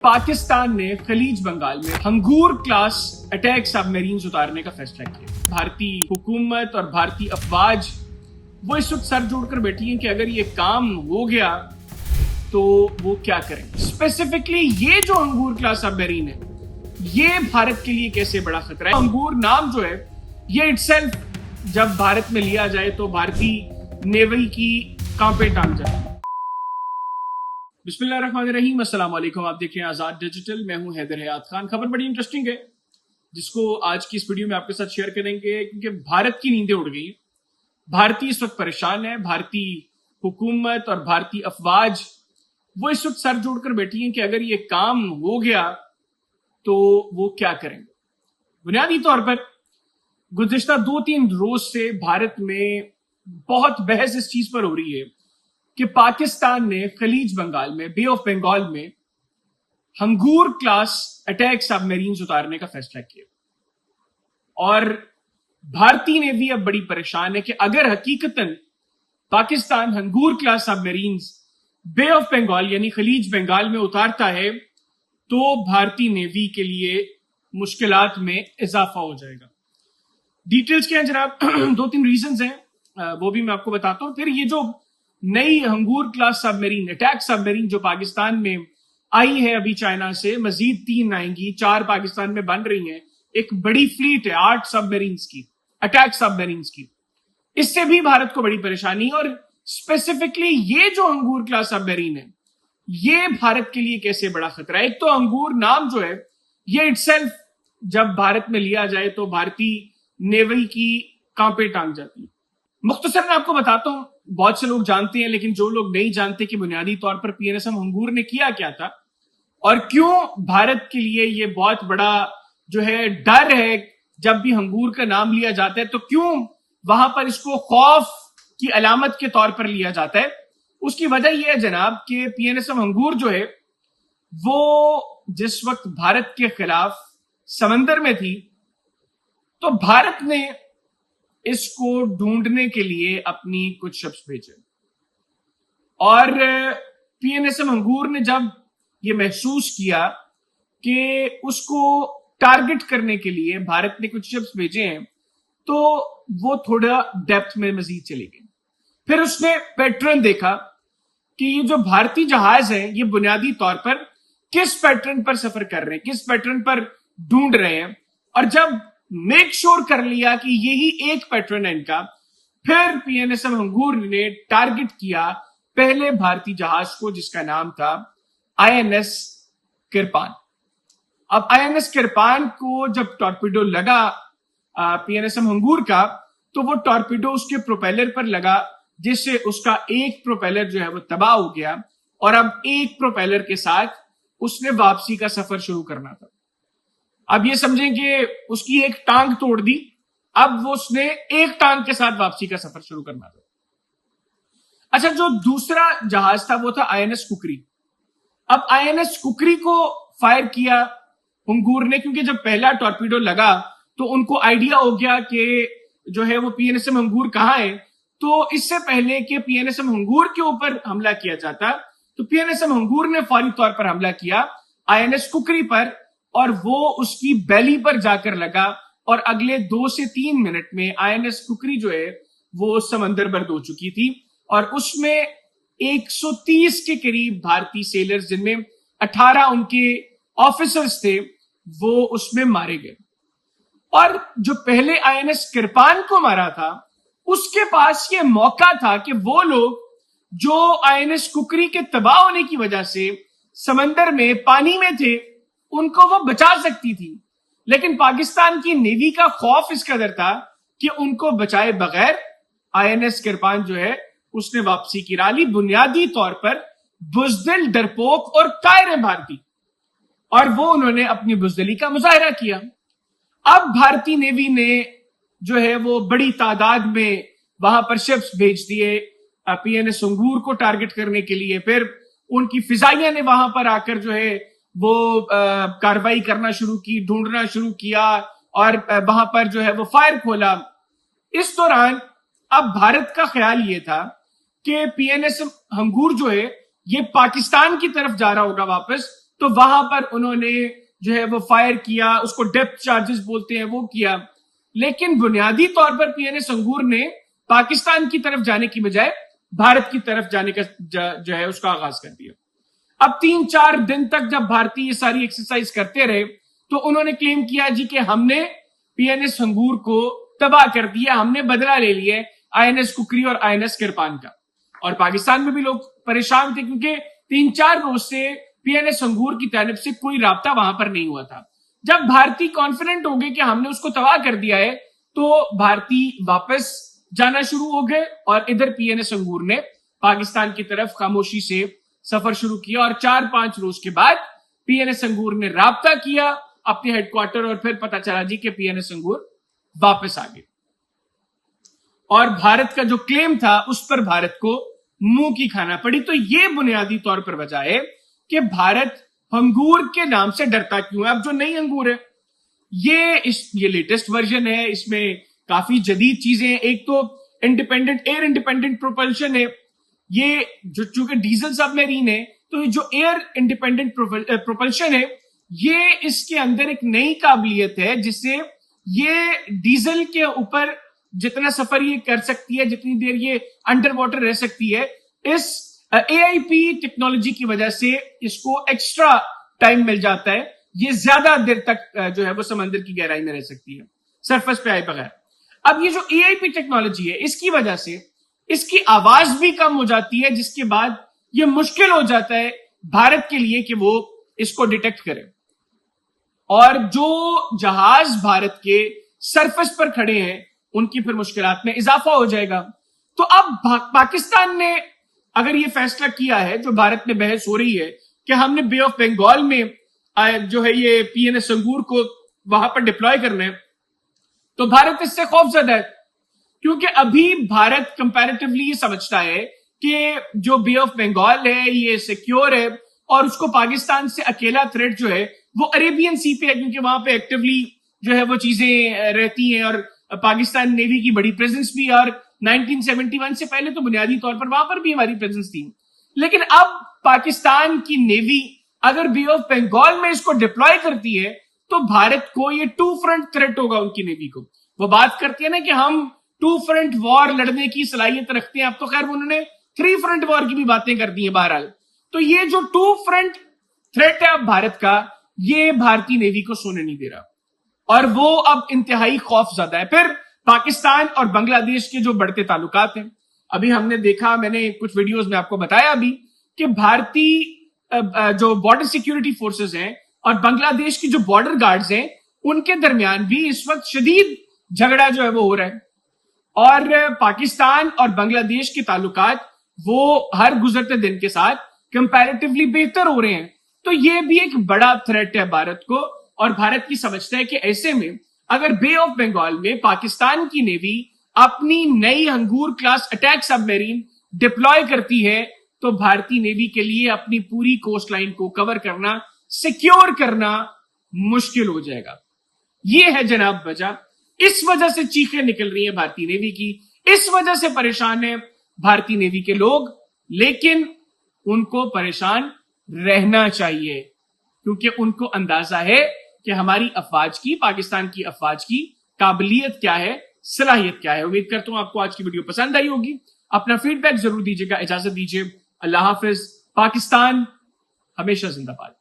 पाकिस्तान ने खलीज बंगाल में हंगूर class attack submarines उतारने का फैसला किया। भारतीय हुकूमत और भारतीय अफवाज वो इस वक्त सर जोड़कर बैठी हैं कि अगर ये काम हो गया तो वो क्या करेंगे। स्पेसिफिकली ये जो हंगूर क्लास सबमरीन है ये भारत के लिए कैसे बड़ा खतरा है। हंगूर नाम जो है ये इटसेल्फ जब भारत में लिया जाए तो भारतीय नेवी की कांपे टांग जाती है। बिस्मिल्लाहिर्रहमानिर्रहीम, अस्सलाम वालेकुम। आप देख रहे हैं आजाद डिजिटल। मैं हूं हैदर हयात खान। खबर बड़ी इंटरेस्टिंग है जिसको आज की इस वीडियो में आपके साथ शेयर करेंगे क्योंकि भारत की नींदें उड़ गई। भारतीय इस वक्त परेशान है। भारतीय हुकूमत और भारतीय अफवाज वो इस वक्त सर जोड़कर बैठी हैं कि अगर ये काम हो गया तो वो क्या करेंगे। बुनियादी तौर पर गुज़िश्ता 2-3 रोज से भारत में बहुत बहस इस चीज पर हो रही है कि पाकिस्तान ने खलीज बंगाल में, बे ऑफ बंगाल में हंगूर क्लास अटैक सबमरीन्स उतारने का फैसला किया। और भारतीय नेवी अब बड़ी परेशान है कि अगर हकीकतन Pakistan Hangor class submarines bay of Bengal यानी खलीज बंगाल में उतारता है तो भारतीय नेवी के लिए मुश्किलात में इजाफा हो जाएगा। डिटेल्स क्या है जनाब, 2-3 रीजंस हैं, वो भी मैं आपको बताता हूं। फिर ये जो नई हंगूर क्लास सबमरीन, अटैक सबमरीन जो पाकिस्तान में आई है अभी चाइना से, मजीद 3 आएंगी, 4 पाकिस्तान में बन रही हैं। एक बड़ी फ्लीट है 8 सबमरीन्स की, अटैक सबमरीन्स की। इससे भी भारत को बड़ी परेशानी। और स्पेसिफिकली ये जो हंगूर क्लास सबमरीन है ये भारत के लिए कैसे बड़ा खतरा है। एक तो हंगूर नाम जो है ये इटसेल्फ जब भारत में लिया जाए तो भारतीय नेवी की कांपे टांग जाती है। मुख्तसर मैं आपको बताता हूं, बहुत से लोग जानते हैं लेकिन जो लोग नहीं जानते कि बुनियादी तौर पर पीएनएसएम हंगूर ने किया क्या था और क्यों भारत के लिए ये बहुत बड़ा जो है डर है। जब भी हंगूर का नाम लिया जाता है तो क्यों वहां पर इसको खौफ की अलामत के तौर पर लिया जाता है। उसकी वजह यह है जनाब कि पीएनएसएम हंगूर जो है वो जिस वक्त भारत के खिलाफ समंदर में थी तो भारत ने इसको ढूंढने के लिए अपनी कुछ शिप्स भेजे। और पीएनएसएम हंगूर ने जब ये महसूस किया कि उसको टारगेट करने के लिए भारत ने कुछ शिप्स भेजे हैं तो वो थोड़ा डेप्थ में मजीद चली गई। फिर उसने पैटर्न देखा कि ये जो भारतीय जहाज है ये बुनियादी तौर पर किस पैटर्न पर सफर कर रहे हैं, किस पैटर्न पर ढूंढ रहे हैं। और जब मेक श्योर कर लिया कि यही एक पैटर्न है इनका, फिर पीएनएसएम हंगूर ने टारगेट किया पहले भारतीय जहाज को जिसका नाम था आईएनएस किरपान। अब आईएनएस किरपान को जब टॉर्पीडो लगा पीएनएसएम हंगूर का तो वो टॉर्पीडो उसके प्रोपेलर पर लगा जिससे उसका एक प्रोपेलर जो है वो तबाह हो गया। और अब एक प्रोपेलर के साथ उसने वापसी का सफर शुरू करना था। अब ये समझें कि उसकी एक टांग तोड़ दी, अब वो उसने एक टांग के साथ वापसी का सफर शुरू करना था। अच्छा, जो दूसरा जहाज था वो था आईएनएस कुकरी। अब आईएनएस कुकरी को फायर किया हंगूर ने क्योंकि जब पहला टॉर्पीडो लगा तो उनको आइडिया हो गया कि जो है वो पीएनएसएम हंगूर कहां है। तो इससे पहले कि पीएनएसएम हंगूर के ऊपर हमला किया जाता तो पीएनएसएम हंगूर ने फौरी तौर पर हमला किया आईएनएस कुकरी पर और वो उसकी बैली पर जाकर लगा। और अगले 2 से 3 मिनट में आईएनएस कुकरी जो है वो समंदर बर्द हो चुकी थी और उसमें 130 के करीब भारतीय सेलर्स जिनमें 18 उनके ऑफिसर्स थे वो उसमें मारे गए। और जो पहले आईएनएस किरपान को मारा था उसके पास ये मौका था कि वो लोग जो आईएनएस कुकरी के तबाह होने की वजह से समंदर में पानी में थे उनको वो बचा सकती थी। लेकिन पाकिस्तान की नेवी का खौफ इस कदर था कि उनको बचाए बगैर आईएनएस किरपान जो है उसने वापसी की ली। बुनियादी तौर पर बुजदिल, डरपोक और कायर भारतीय, और वो उन्होंने अपनी बुजदिली का मुजाहरा किया। अब भारतीय नेवी ने जो है वो बड़ी तादाद में वहां पर शिप्स भेज दिए पीएनएस हंगूर को टारगेट करने के लिए। फिर उनकी फिजाइया ने वहां पर आकर जो है वो कार्रवाई करना शुरू की, ढूंढना शुरू किया और वहां पर जो है वो फायर खोला। इस दौरान अब भारत का ख्याल ये था कि पीएनएस हंगूर जो है ये पाकिस्तान की तरफ जा रहा होगा वापस تو वहां पर उन्होंने जो है वो फायर किया, उसको डेप्थ चार्जेस बोलते हैं, वो किया। लेकिन बुनियादी तौर पर पीएनएस अंगूर ने पाकिस्तान की तरफ जाने की बजाय भारत की तरफ जाने का जो है उसका आगाज कर दिया। अब 3-4 दिन तक जब भारतीय ये सारी एक्सरसाइज करते रहे तो उन्होंने क्लेम किया जी कि हमने पीएनएस अंगूर को तबाह कर दिया, हमने बदला ले लिया आईएनएस कुकरी और आईएनएस किरपान का। और पाकिस्तान में भी लोग परेशान थे क्योंकि 3-4 रोज से पीएनएस अंगूर की तरफ से कोई राब्ता वहां पर नहीं हुआ था। जब भारतीय कॉन्फिडेंट हो गए कि हमने उसको तबाह कर दिया है तो भारतीय वापस जाना शुरू हो गए और इधर पीएनएस अंगूर ने पाकिस्तान की तरफ खामोशी से सफर शुरू किया। और 4-5 रोज के बाद पीएनएस अंगूर ने राब्ता किया अपने हेडक्वार्टर और फिर पता चला जी कि पीएनएस अंगूर वापस आ गए। और भारत का जो क्लेम था उस पर भारत को मुंह की खाना पड़ी। तो ये बुनियादी तौर पर वजह है कि भारत अंगूर के नाम से डरता क्यों है। अब जो नई अंगूर है ये लेटेस्ट वर्जन है, इसमें काफी जदीद चीजें हैं। एक तो एयर इंडिपेंडेंट प्रोपल्शन है, ये जो चूंकि डीजल सबमरीन है तो जो एयर इंडिपेंडेंट प्रोपल्शन है ये इसके अंदर एक नई काबिलियत है जिससे ये डीजल के ऊपर जितना सफर ये कर सकती है, जितनी देर ये अंडर वाटर रह सकती है, इस AIP टेक्नोलॉजी की वजह से इसको एक्स्ट्रा टाइम मिल जाता है। ये ज्यादा देर तक जो है वो समंदर की गहराई में रह सकती है सरफेस पे आए बगैर। अब ये जो AIP टेक्नोलॉजी है इसकी वजह से इसकी आवाज भी कम हो जाती है, जिसके बाद ये मुश्किल हो जाता है भारत के लिए कि वो इसको डिटेक्ट करे। और जो जहाज भारत के सरफेस पर खड़े हैं उनकी फिर मुश्किलात में इजाफा हो जाएगा। तो अब पाकिस्तान ने अगर ये फैसला किया है, जो भारत में बहस हो रही है कि हमने बे ऑफ बंगाल में जो है ये पीएनएस अंगूर को वहां पर डिप्लॉय करना है, तो भारत इससे खौफजदा है क्योंकि अभी भारत कंपैरेटिवली ये समझता है कि जो बे ऑफ बंगाल है ये सिक्योर है और उसको पाकिस्तान से अकेला थ्रेट जो है वो अरेबियन सी पे है, क्योंकि वहां पे एक्टिवली जो है वो चीजें रहती हैं और पाकिस्तान नेवी की बड़ी प्रेजेंस भी है। और 1971 से पहले तो बुनियादी तौर पर वहां पर भी हमारी प्रेजेंस थी। लेकिन अब पाकिस्तान की नेवी अगर बे ऑफ बंगाल में इसको डिप्लॉय करती है तो भारत को ये 2 फ्रंट थ्रेट होगा उनकी नेवी को। वो बात करती है ना कि हम 2 फ्रंट वॉर लड़ने की सलाहियत रखते हैं, अब तो खैर उन्होंने 3 फ्रंट वॉर की भी बातें कर दी है बहरहाल। तो ये जो 2 फ्रंट थ्रेट है अब भारत का, ये भारतीय नेवी को सोने नहीं दे रहा और वो अब इंतहाई खौफ ज्यादा है। फिर पाकिस्तान और बांग्लादेश के जो बढ़ते ताल्लुकात हैं, अभी हमने देखा, मैंने कुछ वीडियोस में आपको बताया अभी कि भारतीय जो बॉर्डर सिक्योरिटी फोर्सेस हैं और बांग्लादेश की जो बॉर्डर गार्ड्स हैं उनके दरमियान भी इस वक्त शदीद झगड़ा जो है वो हो रहा है। और पाकिस्तान और बांग्लादेश के ताल्लुकात वो हर गुजरते दिन के साथ कंपैरेटिवली बेहतर हो रहे हैं। तो ये भी एक बड़ा थ्रेट है भारत को और भारत की समझता है कि ऐसे में अगर बे ऑफ बंगाल में पाकिस्तान की नेवी अपनी नई अंगूर क्लास अटैक सबमरीन डिप्लॉय करती है तो भारतीय नेवी के लिए अपनी पूरी कोस्ट लाइन को कवर करना, सिक्योर करना मुश्किल हो जाएगा। ये है जनाब वजह। इस वजह से चीखें निकल रही हैं भारतीय नेवी की, इस वजह से परेशान है भारतीय नेवी के लोग। लेकिन उनको परेशान रहना चाहिए क्योंकि उनको अंदाजा है कि हमारी अफवाज की, पाकिस्तान की अफवाज की काबिलियत क्या है, सलाहियत क्या है। उम्मीद करता हूं आपको आज की वीडियो पसंद आई होगी। अपना फीडबैक जरूर दीजिएगा। इजाजत दीजिए, अल्लाह हाफिज। पाकिस्तान हमेशा जिंदाबाद।